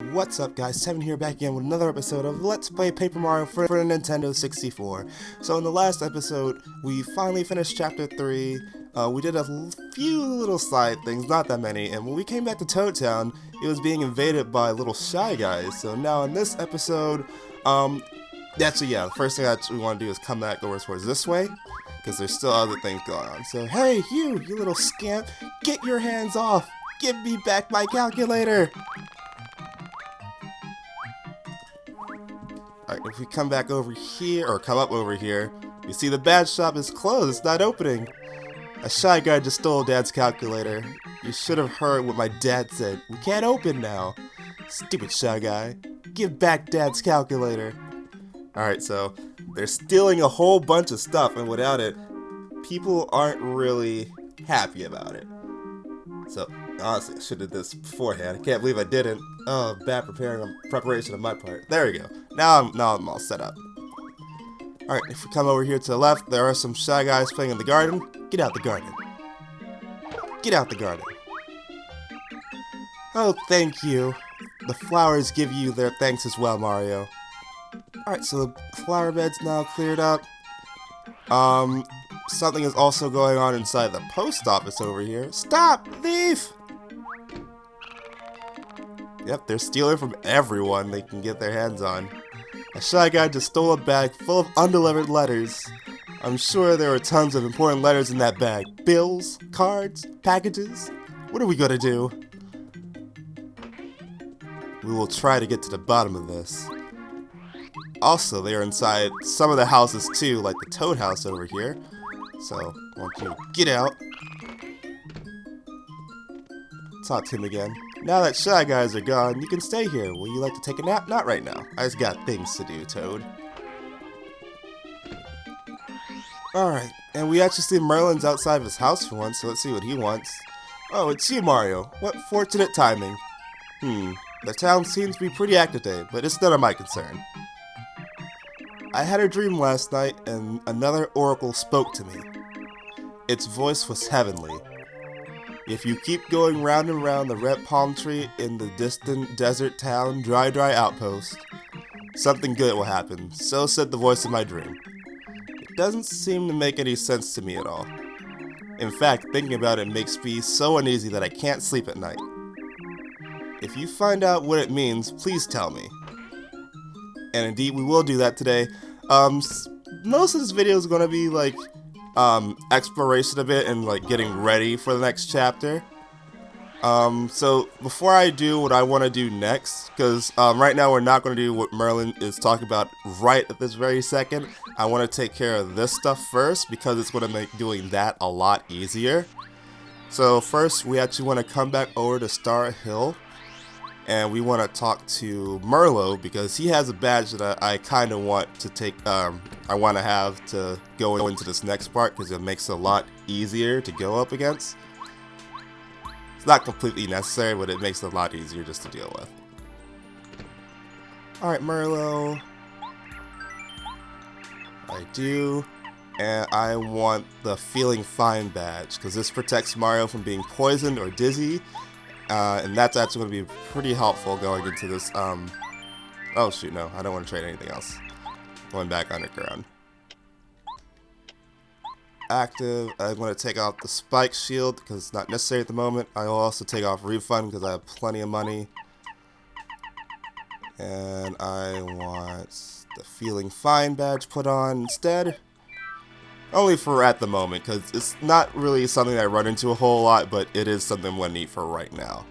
What's up guys, Tevy here back again with another episode of Let's Play Paper Mario for the Nintendo 64. So in the last episode, we finally finished Chapter 3. We did a few little side things, not that many, and when we came back to Toad Town, it was being invaded by little Shy Guys. So now in this episode, the first thing that we want to do is come back over towards this way, because there's still other things going on. So hey, you little scamp, get your hands off! Give me back my calculator! Alright, if we come back over here, or come up over here, you see the badge shop is closed, it's not opening. A Shy Guy just stole Dad's calculator. You should have heard what my dad said. We can't open now. Stupid Shy Guy. Give back Dad's calculator. Alright, so they're stealing a whole bunch of stuff, and without it, people aren't really happy about it. So, honestly, I should have did this beforehand. I can't believe I didn't. Oh, bad preparation on my part. There we go. Now I'm all set up. Alright, if we come over here to the left, there are some Shy Guys playing in the garden. Get out the garden. Get out the garden. Oh, thank you. The flowers give you their thanks as well, Mario. Alright, so the flower bed's now cleared up. Something is also going on inside the post office over here. Stop! Thief! Yep, they're stealing from everyone they can get their hands on. A Shy Guy just stole a bag full of undelivered letters. I'm sure there are tons of important letters in that bag. Bills, cards, packages. What are we gonna do? We will try to get to the bottom of this. Also, they are inside some of the houses too, like the Toad house over here. So, why don't you get out? Talk to him again. Now that Shy Guys are gone, you can stay here. Will you like to take a nap? Not right now. I just got things to do, Toad. Alright, and we actually see Merlin's outside of his house for once, so let's see what he wants. Oh, it's you, Mario. What fortunate timing. The town seems to be pretty active today, but it's none of my concern. I had a dream last night, and another oracle spoke to me. Its voice was heavenly. If you keep going round and round the red palm tree in the distant desert town Dry Outpost, something good will happen, so said the voice of my dream. It doesn't seem to make any sense to me at all. In fact, thinking about it makes me so uneasy that I can't sleep at night. If you find out what it means, please tell me. And indeed, we will do that today. Most of this video is going to be like exploration of it and like getting ready for the next chapter. So before I do what I want to do next, because right now we're not going to do what Merlin is talking about right at this very second. I want to take care of this stuff first because it's going to make doing that a lot easier. So first, we actually want to come back over to Star Hill. And we want to talk to Merlo because he has a badge that I kind of want to take. I want to have to go into this next part because it makes it a lot easier to go up against. It's not completely necessary, but it makes it a lot easier just to deal with. Alright, Merlo. I do. And I want the Feeling Fine badge because this protects Mario from being poisoned or dizzy. And that's actually going to be pretty helpful going into this, oh shoot, no, I don't want to trade anything else. Going back underground. Active, I'm going to take off the Spike Shield because it's not necessary at the moment. I will also take off Refund because I have plenty of money. And I want the Feeling Fine badge put on instead. Only for at the moment, because it's not really something that I run into a whole lot, but it is something I'm going to need for right now.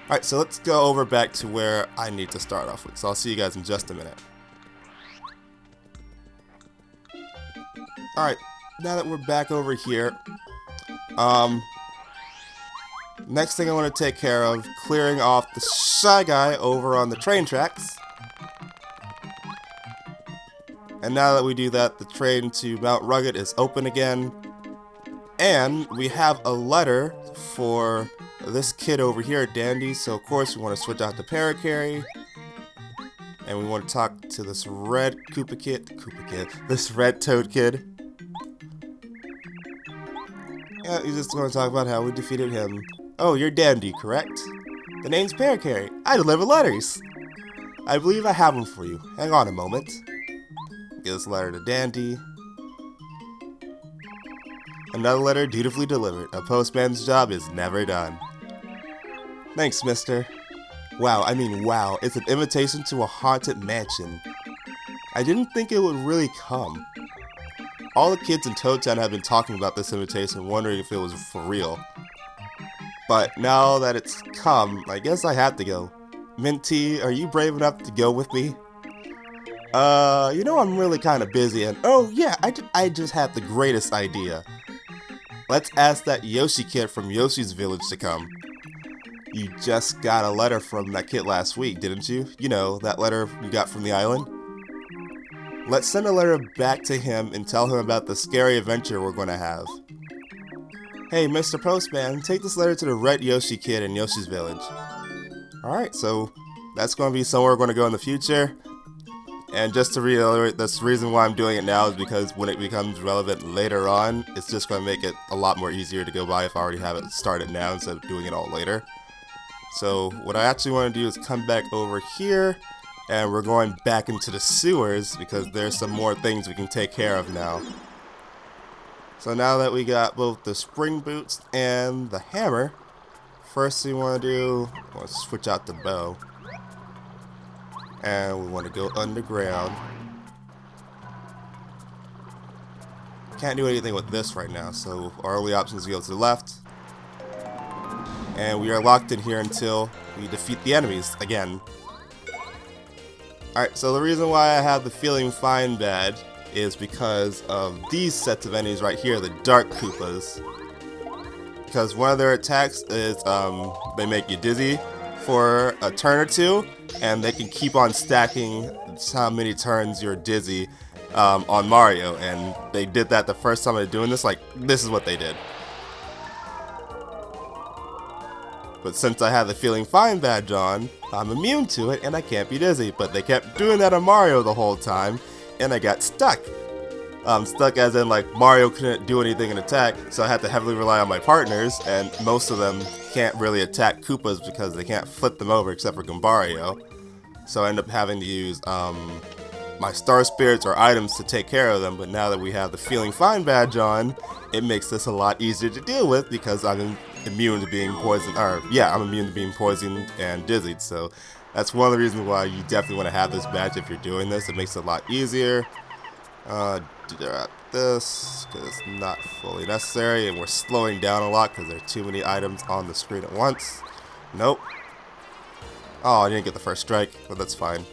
Alright, so let's go over back to where I need to start off with. So I'll see you guys in just a minute. Alright, now that we're back over here, next thing I want to take care of, clearing off the Shy Guy over on the train tracks. And now that we do that, the train to Mount Rugged is open again. And we have a letter for this kid over here, Dandy. So of course we want to switch out to Paracarry. And we want to talk to this red this red Toad kid. Yeah, he's just going to talk about how we defeated him. Oh, you're Dandy, correct? The name's Pear. I deliver letters. I believe I have them for you. Hang on a moment. Give this letter to Dandy. Another letter dutifully delivered. A postman's job is never done. Thanks, mister. Wow, I mean wow, it's an invitation to a haunted mansion. I didn't think it would really come. All the kids in Toad Town have been talking about this invitation, wondering if it was for real. But now that it's come, I guess I have to go. Minty, are you brave enough to go with me? You know I'm really kind of busy and oh yeah, I just had the greatest idea. Let's ask that Yoshi kid from Yoshi's village to come. You just got a letter from that kid last week, didn't you? You know, that letter you got from the island? Let's send a letter back to him and tell him about the scary adventure we're going to have. Hey, Mr. Postman, take this letter to the Red Yoshi kid in Yoshi's village. Alright, so that's going to be somewhere we're going to go in the future. And just to reiterate, that's the reason why I'm doing it now is because when it becomes relevant later on, it's just going to make it a lot more easier to go by if I already have it started now instead of doing it all later. So what I actually want to do is come back over here, and we're going back into the sewers because there's some more things we can take care of now. So now that we got both the spring boots and the hammer, first thing we want to do, let's switch out the bow. And we want to go underground. Can't do anything with this right now, so our only option is to go to the left. And we are locked in here until we defeat the enemies again. Alright, so the reason why I have the Feeling Fine badge is because of these sets of enemies right here, the Dark Koopas. Because one of their attacks is they make you dizzy for a turn or two, and they can keep on stacking how many turns you're dizzy on Mario, and they did that the first time I was doing this, like, this is what they did. But since I have the Feeling Fine badge on, I'm immune to it and I can't be dizzy, but they kept doing that on Mario the whole time, and I got stuck. Stuck as in, like, Mario couldn't do anything in attack, so I had to heavily rely on my partners, and most of them can't really attack Koopas because they can't flip them over except for Gombario. So I end up having to use my Star Spirits or items to take care of them, but now that we have the Feeling Fine badge on, it makes this a lot easier to deal with because I'm immune to being poisoned, I'm immune to being poisoned and dizzied, so that's one of the reasons why you definitely want to have this badge if you're doing this. It makes it a lot easier. This, because it's not fully necessary, and we're slowing down a lot because there are too many items on the screen at once. Nope. Oh, I didn't get the first strike, but that's fine.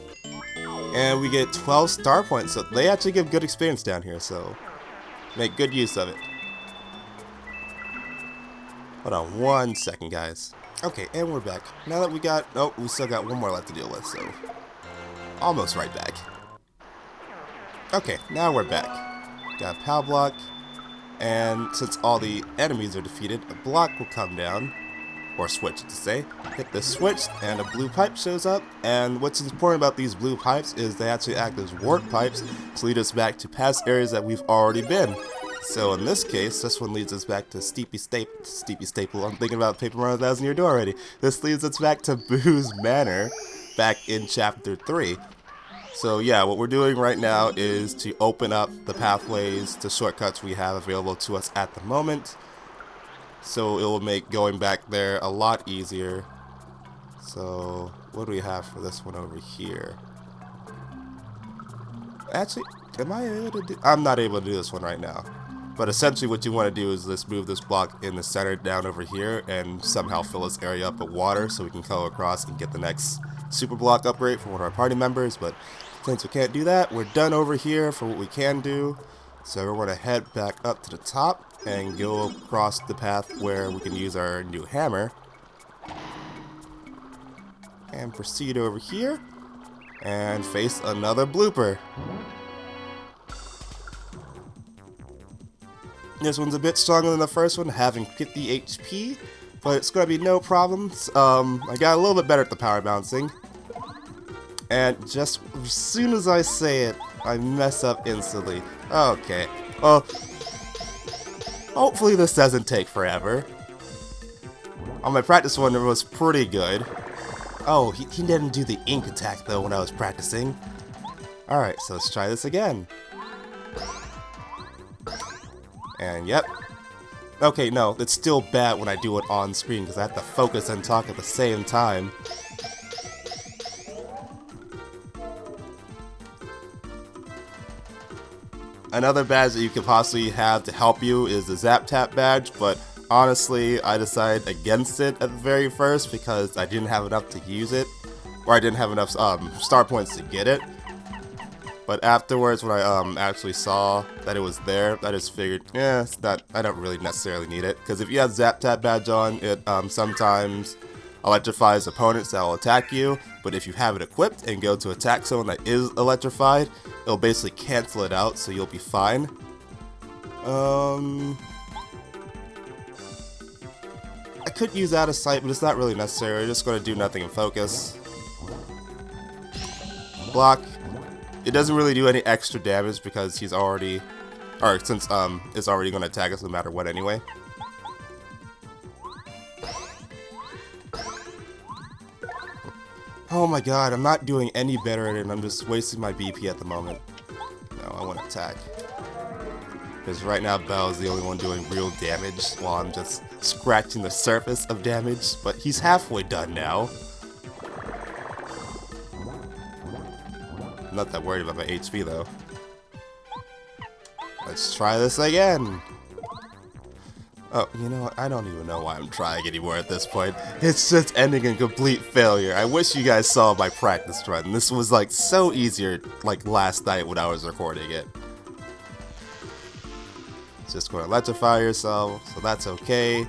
And we get 12 star points, so they actually give good experience down here, so make good use of it. Hold on one second, guys. Okay, and we're back. Now that we got... Oh, we still got one more left to deal with, so... Almost right back. Okay, now we're back. Got a POW block, and since all the enemies are defeated, a block will come down, or switch to say. Hit the switch, and a blue pipe shows up, and what's important about these blue pipes is they actually act as warp pipes to lead us back to past areas that we've already been. So in this case, this one leads us back to Steepy Staple. I'm thinking about Paper Mario 1000 Year Door already. This leads us back to Boo's Manor, back in Chapter 3. So yeah, what we're doing right now is to open up the pathways to shortcuts we have available to us at the moment. So it will make going back there a lot easier. So what do we have for this one over here? Actually, am I able to do... I'm not able to do this one right now. But essentially what you want to do is just move this block in the center down over here and somehow fill this area up with water so we can go across and get the next super block upgrade for one of our party members. But since we can't do that, we're done over here for what we can do. So we're going to head back up to the top and go across the path where we can use our new hammer. And proceed over here and face another blooper. This one's a bit stronger than the first one, having 50 HP, but it's going to be no problems. I got a little bit better at the power bouncing. And just as soon as I say it, I mess up instantly. Okay. Well, hopefully this doesn't take forever. On my practice one, it was pretty good. Oh, he didn't do the ink attack though when I was practicing. Alright, so let's try this again. And yep. Okay, no, it's still bad when I do it on screen because I have to focus and talk at the same time. Another badge that you could possibly have to help you is the Zap Tap badge, but honestly, I decided against it at the very first because I didn't have enough to use it, or I didn't have enough star points to get it. But afterwards, when I actually saw that it was there, I just figured, yeah, it's not, I don't really necessarily need it. Because if you have Zap Tap badge on, it sometimes electrifies opponents that will attack you. But if you have it equipped and go to attack someone that is electrified, it'll basically cancel it out, so you'll be fine. I could use out of sight, but it's not really necessary. I'm just going to do nothing and focus. Block. It doesn't really do any extra damage because he's already, or since it's already going to attack us no matter what anyway. Oh my god, I'm not doing any better at it and I'm just wasting my BP at the moment. No, I want to attack. Because right now Bell is the only one doing real damage while I'm just scratching the surface of damage, but he's halfway done now. I'm not that worried about my HP though. Let's try this again. Oh, you know what? I don't even know why I'm trying anymore at this point. It's just ending in complete failure. I wish you guys saw my practice run. This was like so easier like last night when I was recording it. Just going to electrify yourself, so that's okay.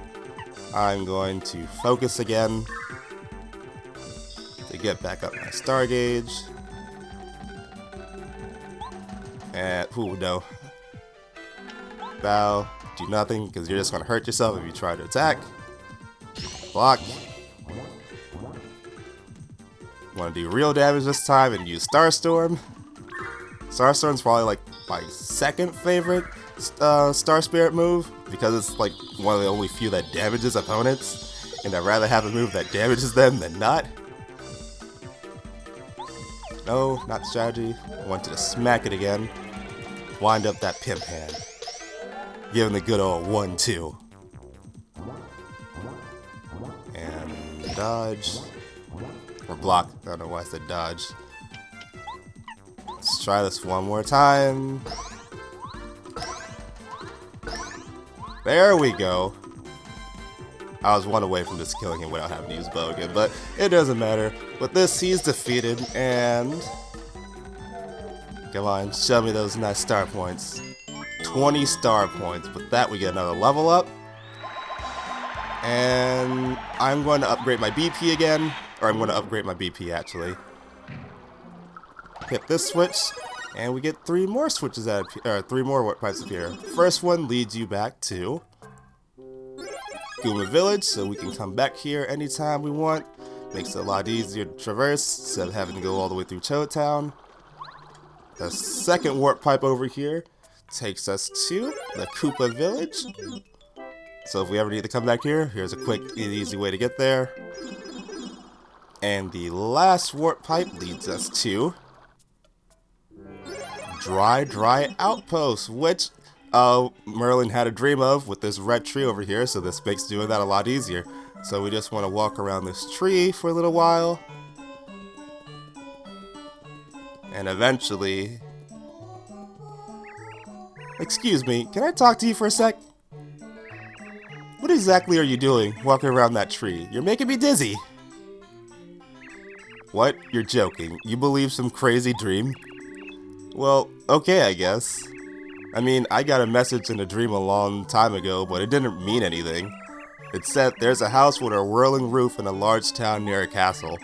I'm going to focus again to get back up my star gauge. And, ooh, no. Bow. Do nothing, because you're just going to hurt yourself if you try to attack. Block. Want to do real damage this time and use Starstorm. Starstorm's probably like my second favorite Star Spirit move, because it's like one of the only few that damages opponents, and I'd rather have a move that damages them than not. No, not strategy. I wanted to smack it again. Wind up that pimp hand. Give him the good old 1-2. And dodge. Or block. I don't know why I said dodge. Let's try this one more time. There we go. I was one away from just killing him without having to use bow again, but it doesn't matter. With this, he's defeated, and come on, show me those nice star points. 20 star points. With that, we get another level up. And I'm going to upgrade my BP again. Or I'm going to upgrade my BP, actually. Hit this switch, and we get 3 more switches that appear, or 3 more warp pipes appear. First one leads you back to Goomba Village, so we can come back here anytime we want. Makes it a lot easier to traverse instead of having to go all the way through Toad Town. The second warp pipe over here takes us to the Koopa Village. So if we ever need to come back here, here's a quick and easy way to get there. And the last warp pipe leads us to Dry Outpost, which Merlin had a dream of with this red tree over here, so this makes doing that a lot easier. So we just want to walk around this tree for a little while. And eventually... Excuse me, can I talk to you for a sec? What exactly are you doing walking around that tree? You're making me dizzy. What? You're joking. You believe some crazy dream? Well, okay, I guess. I mean, I got a message in a dream a long time ago, but it didn't mean anything. It said there's a house with a whirling roof in a large town near a castle.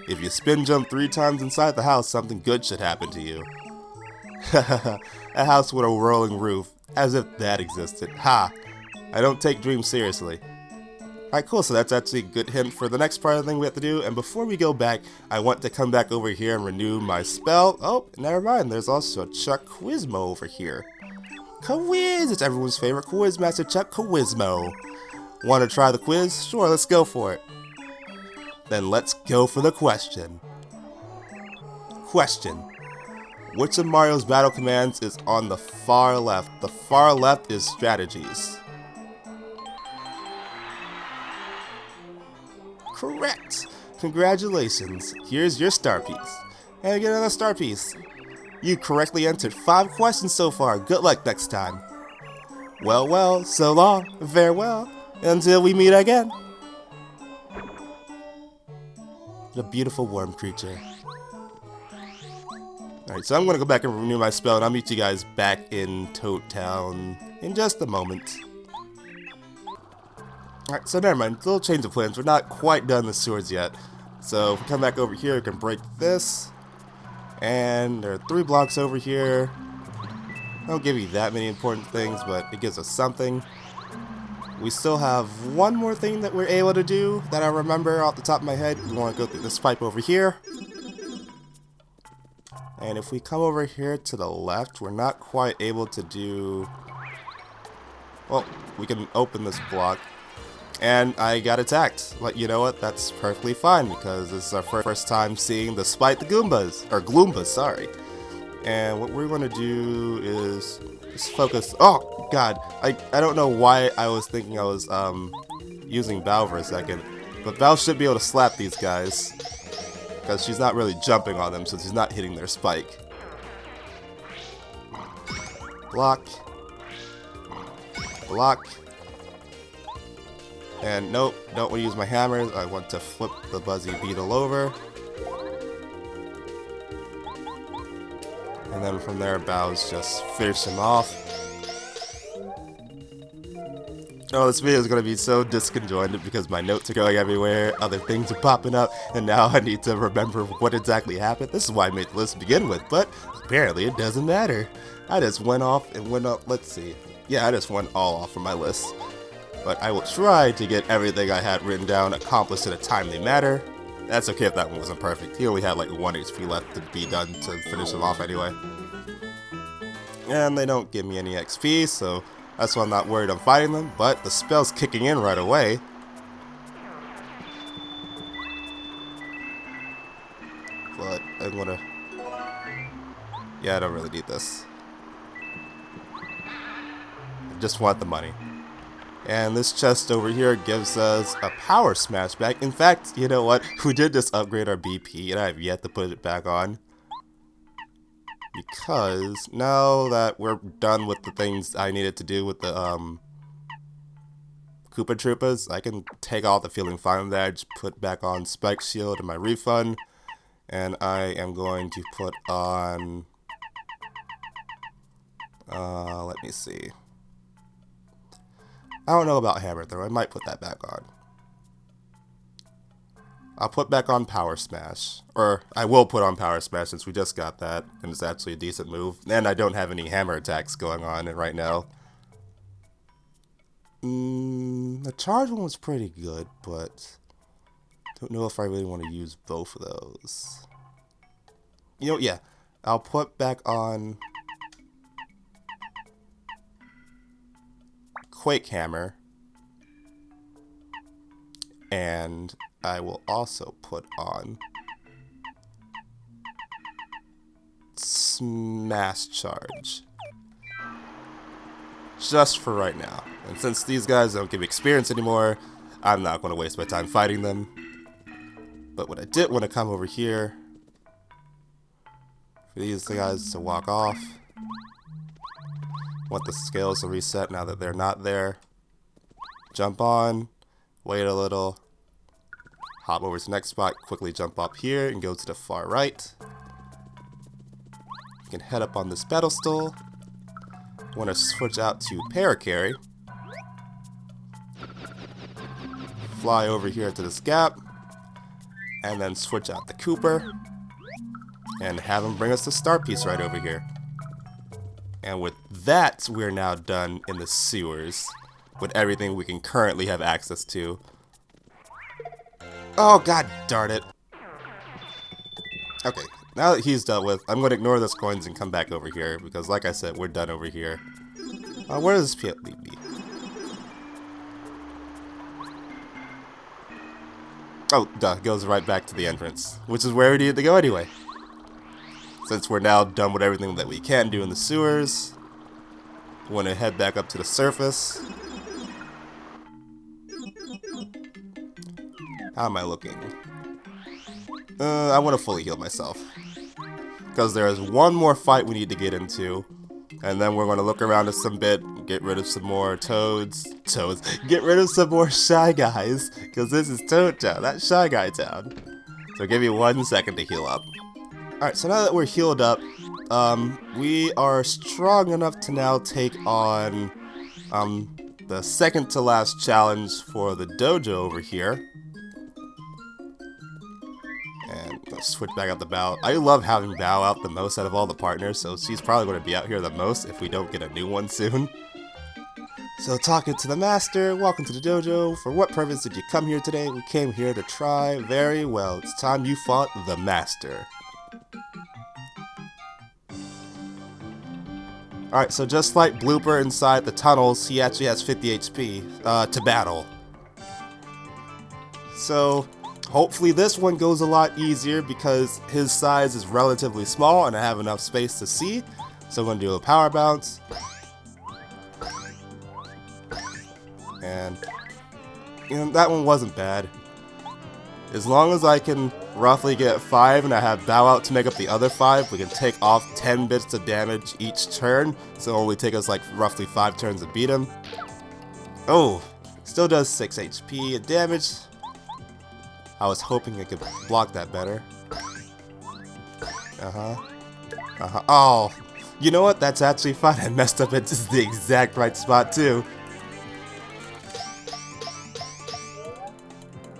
If you spin jump 3 times inside the house, something good should happen to you. A house with a whirling roof. As if that existed. Ha! I don't take dreams seriously. Alright, cool, so that's actually a good hint for the next part of the thing we have to do, and before we go back, I want to come back over here and renew my spell. Oh, never mind, there's also Chuck Quizmo over here. Quiz! It's everyone's favorite quiz master, Chuck Quizmo. Want to try the quiz? Sure, let's go for it. Then let's go for the question. Question. Which of Mario's battle commands is on the far left? The far left is strategies. Correct! Congratulations. Here's your star piece. And you get another star piece. You correctly answered 5 questions so far. Good luck next time. Well, well, so long, farewell, until we meet again. What a beautiful worm creature. Alright, so I'm going to go back and renew my spell, and I'll meet you guys back in Toad Town in just a moment. Alright, so never mind, little change of plans. We're not quite done the sewers yet. So if we come back over here, we can break this. And there are 3 blocks over here. I don't give you that many important things, but it gives us something. We still have one more thing that we're able to do that I remember off the top of my head. We want to go through this pipe over here. And if we come over here to the left, we're not quite able to do... Well, we can open this block. And I got attacked. But you know what? That's perfectly fine because this is our first time seeing the Spite the Goombas. Or Gloombas, sorry. And what we're going to do is just focus... Oh, God. I don't know why I was thinking I was using Bao for a second. But Bao should be able to slap these guys. Because she's not really jumping on them, so she's not hitting their spike. Block. Block. And nope, don't want to use my hammers. I want to flip the Buzzy Beetle over. And then from there, Bao's just finish him off. Oh, this video is going to be so disconjointed because my notes are going everywhere, other things are popping up, and now I need to remember what exactly happened. This is why I made the list to begin with, but apparently it doesn't matter. I just went off and went up, let's see. Yeah, I just went all off from my list. But I will try to get everything I had written down accomplished in a timely manner. That's okay if that one wasn't perfect. He only had like 1 HP left to be done to finish him off anyway. And they don't give me any XP, so that's why I'm not worried I'm fighting them, but the spell's kicking in right away. But I'm gonna... Yeah, I don't really need this. I just want the money. And this chest over here gives us a power smash back. In fact, you know what? We did just upgrade our BP, and I have yet to put it back on. Because now that we're done with the things I needed to do with the Koopa Troopas, I can take all the feeling fine with that. Just put back on Spike Shield and my refund. And I am going to put on... let me see. I don't know about Hammer Throw. I might put that back on. I'll put back on Power Smash. Or, I will put on Power Smash since we just got that. And it's actually a decent move. And I don't have any hammer attacks going on right now. The charge one was pretty good, but... don't know if I really want to use both of those. You know, yeah. I'll put back on... Quake Hammer. And I will also put on Smash Charge. Just for right now. And since these guys don't give me experience anymore, I'm not going to waste my time fighting them. But what I did want to come over here, for these guys to walk off. Want the scales to reset now that they're not there. Jump on, wait a little, hop over to the next spot, quickly jump up here and go to the far right. You can head up on this pedestal. Want to switch out to Paracarry. Fly over here to this gap. And then switch out the Cooper. And have him bring us the star piece right over here. And with that, we're now done in the sewers. With everything we can currently have access to. Oh, god darn it. Okay, now that he's dealt with, I'm going to ignore those coins and come back over here. Because like I said, we're done over here. Where does this lead me? Oh, duh, goes right back to the entrance, which is where we needed to go anyway. Since we're now done with everything that we can do in the sewers, we want to head back up to the surface. How am I looking? I want to fully heal myself. Because there is one more fight we need to get into. And then we're going to look around us some bit, get rid of some more toads, get rid of some more Shy Guys, because this is Toad Town, that's Shy Guy Town. So give me 1 second to heal up. Alright, so now that we're healed up, we are strong enough to now take on the second to last challenge for the dojo over here. And let's switch back out the Bow. I love having Bow out the most out of all the partners, so she's probably going to be out here the most if we don't get a new one soon. So talking to the master, welcome to the dojo. For what purpose did you come here today? We came here to try. Very well, it's time you fought the master. Alright, so just like Blooper inside the tunnels, he actually has 50 HP to battle. So hopefully this one goes a lot easier because his size is relatively small and I have enough space to see. So I'm going to do a power bounce. And that one wasn't bad. As long as I can roughly get 5 and I have Bow out to make up the other 5, we can take off 10 bits of damage each turn. So it'll only take us like roughly 5 turns to beat him. Oh, still does 6 HP of damage. I was hoping I could block that better. Oh, you know what? That's actually fine. I messed up at just the exact right spot too.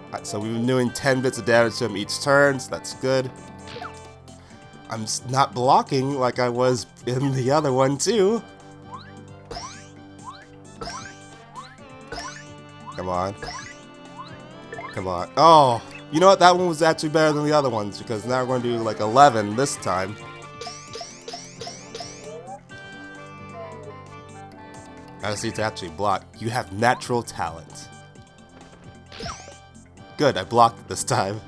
Alright, so we've been doing 10 bits of damage to him each turn, so that's good. I'm not blocking like I was in the other one too. Come on. Come on. Oh, you know what? That one was actually better than the other ones because now we're going to do like 11 this time. I just need to actually block. You have natural talent. Good, I blocked it this time.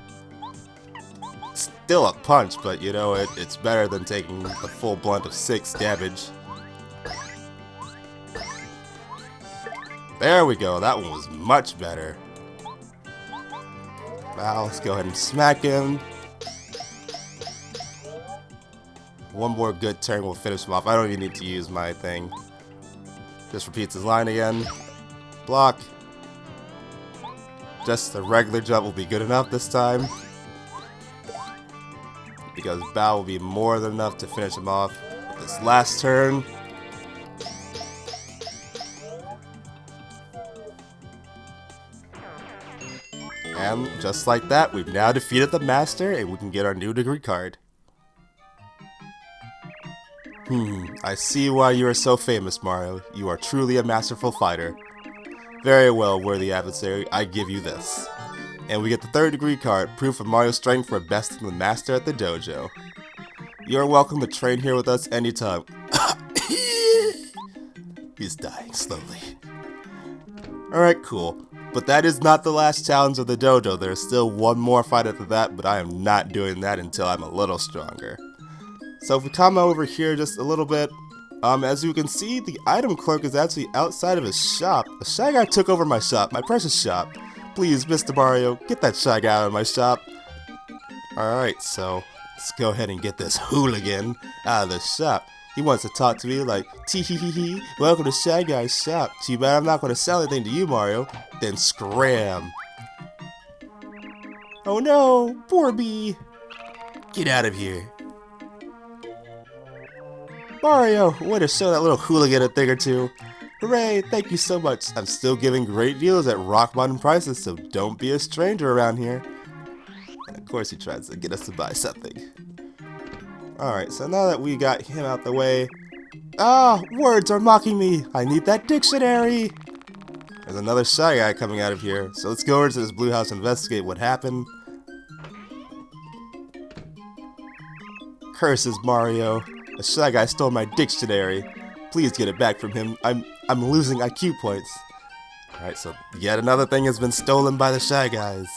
Still a punch, but you know, it's better than taking the full blunt of 6 damage. There we go, that one was much better. Now, let's go ahead and smack him. One more good turn will finish him off. I don't even need to use my thing. Just repeats his line again. Block. Just a regular jump will be good enough this time. Because Bow will be more than enough to finish him off with this last turn. And just like that, we've now defeated the master and we can get our new degree card. I see why you are so famous, Mario. You are truly a masterful fighter. Very well, worthy adversary, I give you this. And we get the 3rd degree card, proof of Mario's strength for besting the master at the dojo. You are welcome to train here with us anytime. He's dying slowly. Alright, cool. But that is not the last challenge of the dojo. There's still one more fight after that, but I am not doing that until I'm a little stronger. So if we come over here just a little bit, as you can see, the item clerk is actually outside of his shop. A Shy Guy took over my shop, my precious shop. Please, Mr. Mario, get that Shy Guy out of my shop. Alright, so let's go ahead and get this hooligan out of the shop. He wants to talk to me like, tee-hee-hee-hee, welcome to Shy Guy's shop. Too bad I'm not going to sell anything to you, Mario. Then scram. Oh no, poor bee. Get out of here. Mario, way to show that little hooligan a thing or two. Hooray, thank you so much. I'm still giving great deals at rock bottom prices, so don't be a stranger around here. And of course he tries to get us to buy something. Alright, so now that we got him out the way... Ah, words are mocking me! I need that dictionary! There's another Shy Guy coming out of here, so let's go over to this blue house and investigate what happened. Curses, Mario. The Shy Guy stole my dictionary. Please get it back from him. I'm losing IQ points. Alright, so yet another thing has been stolen by the Shy Guys.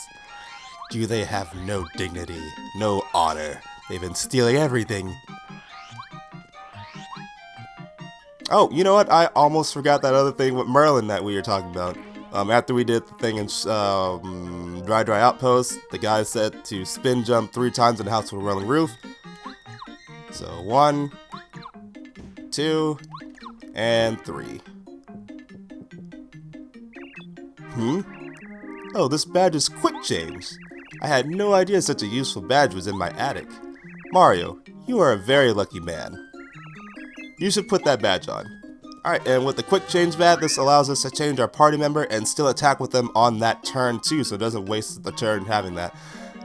Do they have no dignity, no honor? They've been stealing everything. Oh, you know what? I almost forgot that other thing with Merlin that we were talking about. After we did the thing in Dry Outpost, the guy said to spin jump 3 times in a house with a rolling roof. So 1, 2, and 3. Oh, this badge is quick change. I had no idea such a useful badge was in my attic. Mario, you are a very lucky man. You should put that badge on. Alright, and with the quick change badge, this allows us to change our party member and still attack with them on that turn too, so it doesn't waste the turn having that.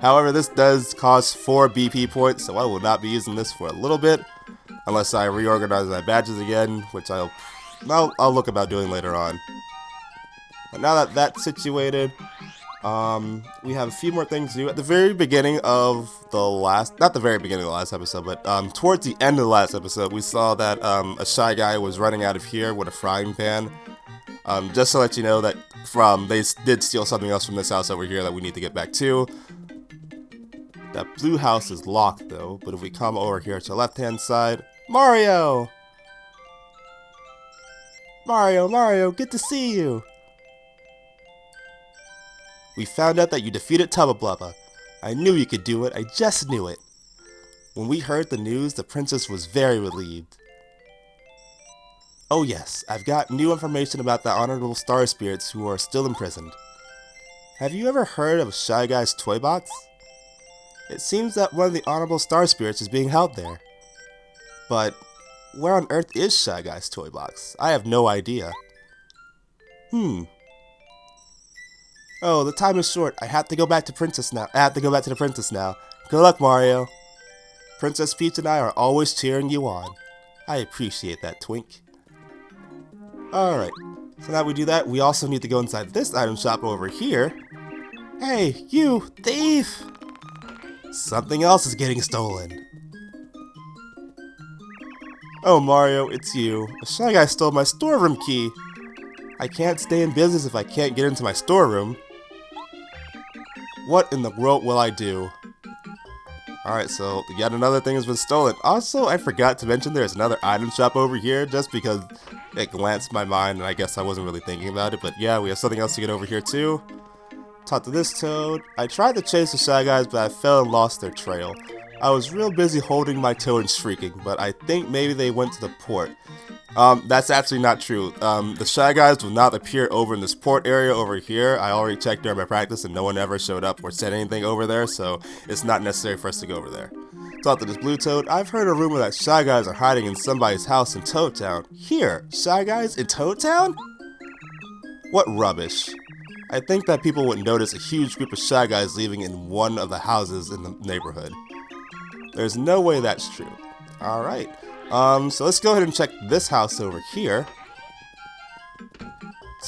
However, this does cost 4 BP points, so I will not be using this for a little bit, unless I reorganize my badges again, which I'll look about doing later on. But now that that's situated, we have a few more things to do. At the very beginning of the last, not the very beginning of the last episode, but towards the end of the last episode, we saw that a shy guy was running out of here with a frying pan. Just to let you know that they did steal something else from this house over here that we need to get back to. That blue house is locked though, but if we come over here to the left-hand side, Mario! Mario, good to see you! We found out that you defeated Tubba Blubba. I knew you could do it, I just knew it. When we heard the news, the princess was very relieved. Oh yes, I've got new information about the honorable star spirits who are still imprisoned. Have you ever heard of Shy Guy's toy box? It seems that one of the honorable star spirits is being held there. But where on earth is Shy Guy's toy box? I have no idea. Oh, the time is short. I have to go back to the princess now. Good luck, Mario. Princess Peach and I are always cheering you on. I appreciate that, Twink. Alright, so now we do that, we also need to go inside this item shop over here. Hey, you thief! Something else is getting stolen. Oh, Mario, it's you. A Shy Guy stole my storeroom key. I can't stay in business if I can't get into my storeroom. What in the world will I do? Alright, so yet another thing has been stolen. Also, I forgot to mention there's another item shop over here just because it glanced my mind and I guess I wasn't really thinking about it. But yeah, we have something else to get over here too. Talk to this toad. I tried to chase the Shy Guys, but I fell and lost their trail. I was real busy holding my toe and shrieking, but I think maybe they went to the port. That's actually not true. The Shy Guys will not appear over in this port area over here. I already checked during my practice and no one ever showed up or said anything over there, so it's not necessary for us to go over there. Talk to this blue toad. I've heard a rumor that Shy Guys are hiding in somebody's house in Toad Town. Here, Shy Guys in Toad Town? What rubbish. I think that people would notice a huge group of Shy Guys leaving in one of the houses in the neighborhood. There's no way that's true. Alright. So let's go ahead and check this house over here.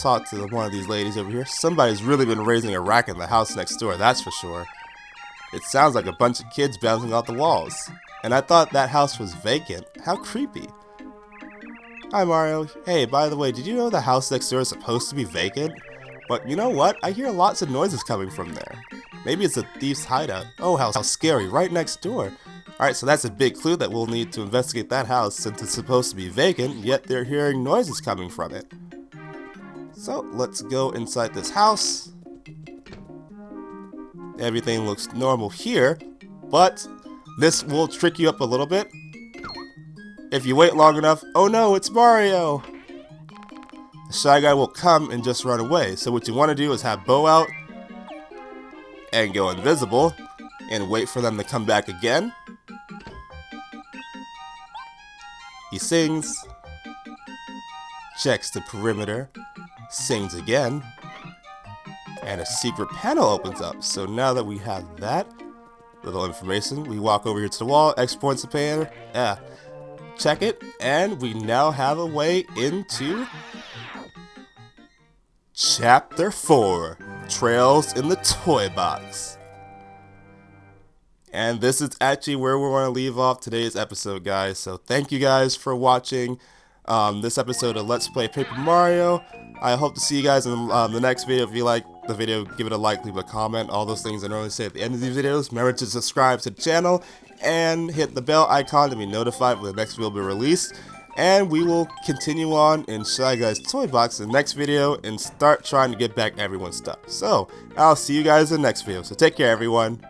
Talk to one of these ladies over here. Somebody's really been raising a racket in the house next door, that's for sure. It sounds like a bunch of kids bouncing off the walls. And I thought that house was vacant. How creepy. Hi Mario. Hey, by the way, did you know the house next door is supposed to be vacant? But you know what? I hear lots of noises coming from there. Maybe it's a thief's hideout. Oh, how scary, right next door. Alright, so that's a big clue that we'll need to investigate that house since it's supposed to be vacant, yet they're hearing noises coming from it. So, let's go inside this house. Everything looks normal here, but this will trick you up a little bit. If you wait long enough, oh no, it's Mario! The Shy Guy will come and just run away, so what you want to do is have Bo out and go invisible and wait for them to come back again. He sings, checks the perimeter, sings again, and a secret panel opens up. So now that we have that little information, we walk over here to the wall, X points the panel, check it, and we now have a way into Chapter 4, Trails in the Toy Box. And this is actually where we want to leave off today's episode, guys. So thank you guys for watching this episode of Let's Play Paper Mario. I hope to see you guys in the next video. If you like, the video, give it a like, leave a comment, all those things I normally say at the end of these videos. Remember to subscribe to the channel and hit the bell icon to be notified when the next video will be released. And we will continue on in Shy Guy's Toy Box in the next video and start trying to get back everyone's stuff. So, I'll see you guys in the next video. So take care, everyone.